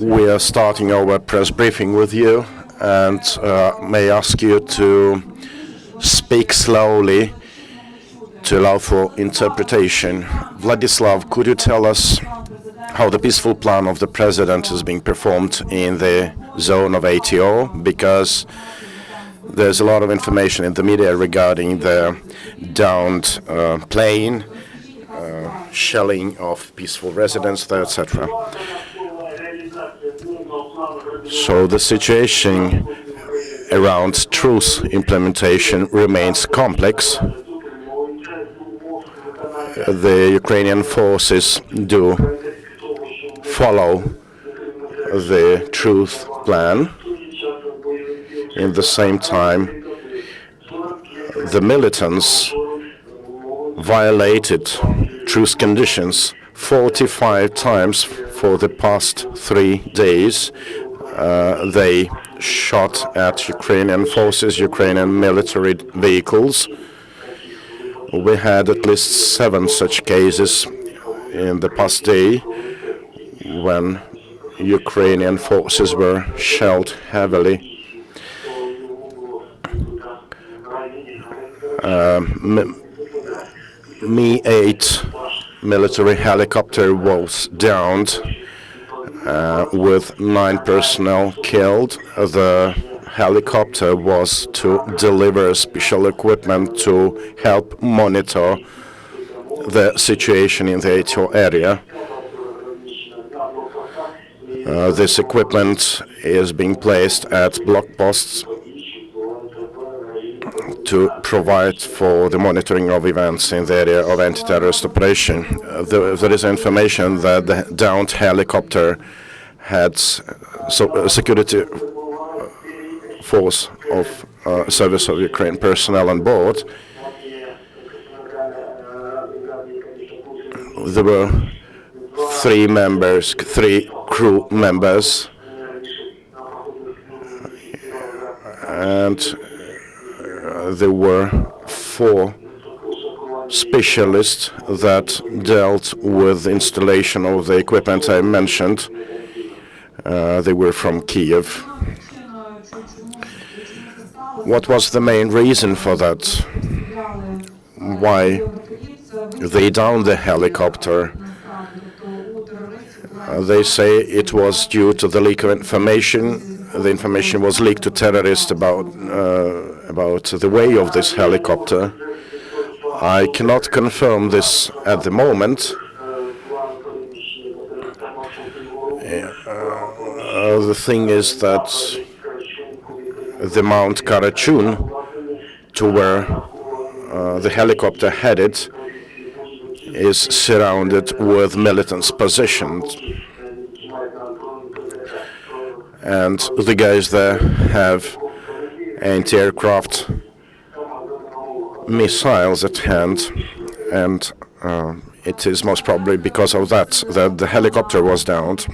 We are starting our press briefing with you, and may I ask you to speak slowly to allow for interpretation. Vladyslav, could you tell us how the peaceful plan of the president is being performed in the zone of ATO? Because there's a lot of information in the media regarding the downed plane, shelling of peaceful residents there, etc. So the situation around truth implementation remains complex. The Ukrainian forces do follow the truth plan. In the same time, the militants violated truce conditions 45 times for the past 3 days. They shot at Ukrainian forces, Ukrainian military vehicles. We had at least 7 such cases in the past day when Ukrainian forces were shelled heavily. Mi-8 military helicopter was downed with 9 personnel killed. The helicopter was to deliver special equipment to help monitor the situation in the ATO area. This equipment is being placed at block posts to provide for the monitoring of events in the area of anti-terrorist operation. There is information that the downed helicopter had a security force of service of Ukraine personnel on board. There were 3 crew members, and there were 4 specialists that dealt with installation of the equipment I mentioned. They were from Kiev. What was the main reason for that? Why they downed the helicopter? They say it was due to the leak of information. The information was leaked to terrorists about the way of this helicopter. I cannot confirm this at the moment. The thing is that the Mount Karachun, to where the helicopter headed, is surrounded with militants positioned. And the guys there have anti-aircraft missiles at hand, and it is most probably because of that the helicopter was downed.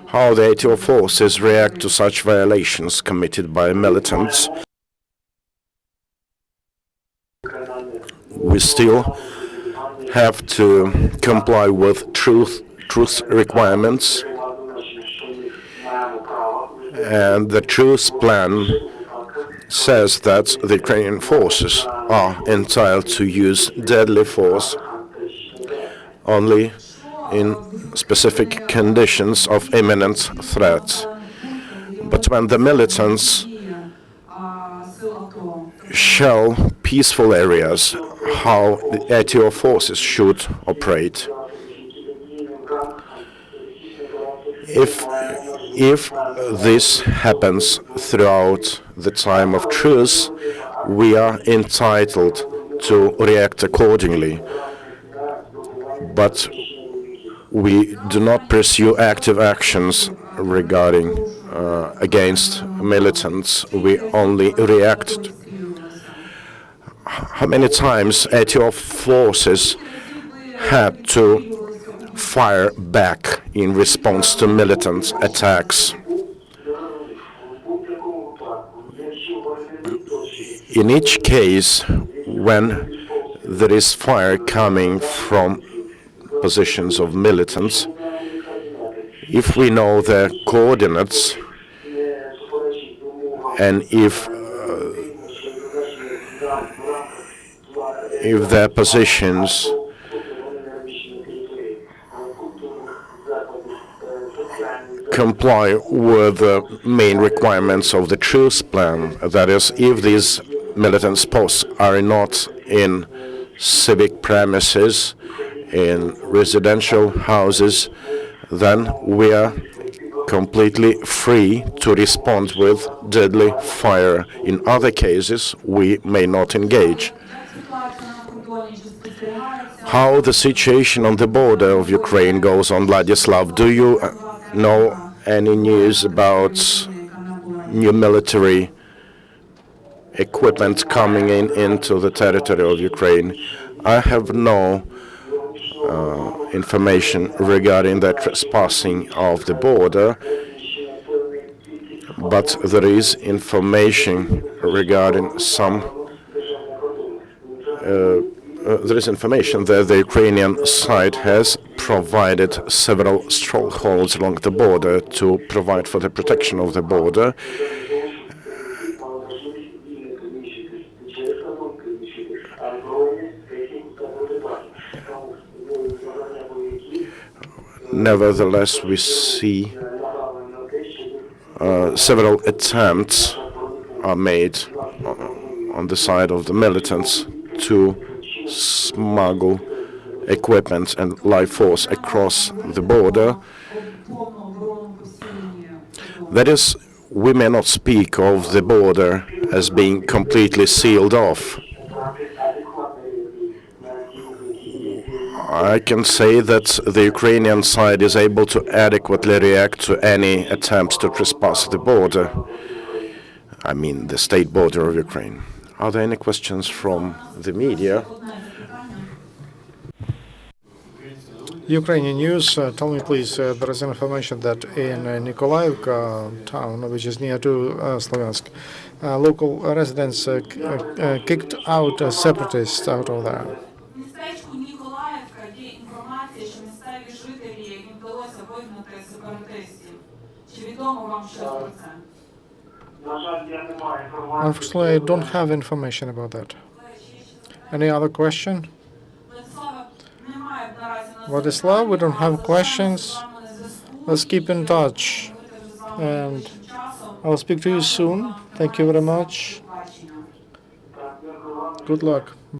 How the ATO forces react to such violations committed by militants? We still have to comply with truth requirements, and the truth plan says that the Ukrainian forces are entitled to use deadly force only in specific conditions of imminent threat. But when the militants shell peaceful areas, how the ATO forces should operate. If this happens throughout the time of truce, we are entitled to react accordingly. But we do not pursue active actions regarding against militants. We only react. How many times ATO forces had to fire back in response to militant attacks? In each case, when there is fire coming from positions of militants, If we know their coordinates, and if their positions comply with the main requirements of the truce plan, that is, if these militant posts are not in civic premises, in residential houses, then we are completely free to respond with deadly fire. In other cases, we may not engage. How the situation on the border of Ukraine goes on, Vladislav, do you know any news about new military equipment coming into the territory of Ukraine? I have no information regarding the trespassing of the border, but there is information regarding there is information that the Ukrainian side has provided several strongholds along the border to provide for the protection of the border. Nevertheless, we see several attempts are made on the side of the militants to smuggle equipment and live force across the border. That is, we may not speak of the border as being completely sealed off. I can say that the Ukrainian side is able to adequately react to any attempts to trespass the border. I mean, the state border of Ukraine. Are there any questions from the media? Ukrainian news, tell me please, there is information that in Nikolaevka town, which is near to Slaviansk, local residents kicked out separatists out of there. Unfortunately, I don't have information about that. Any other question? Vladislav, we don't have questions. Let's keep in touch. And I'll speak to you soon. Thank you very much. Good luck.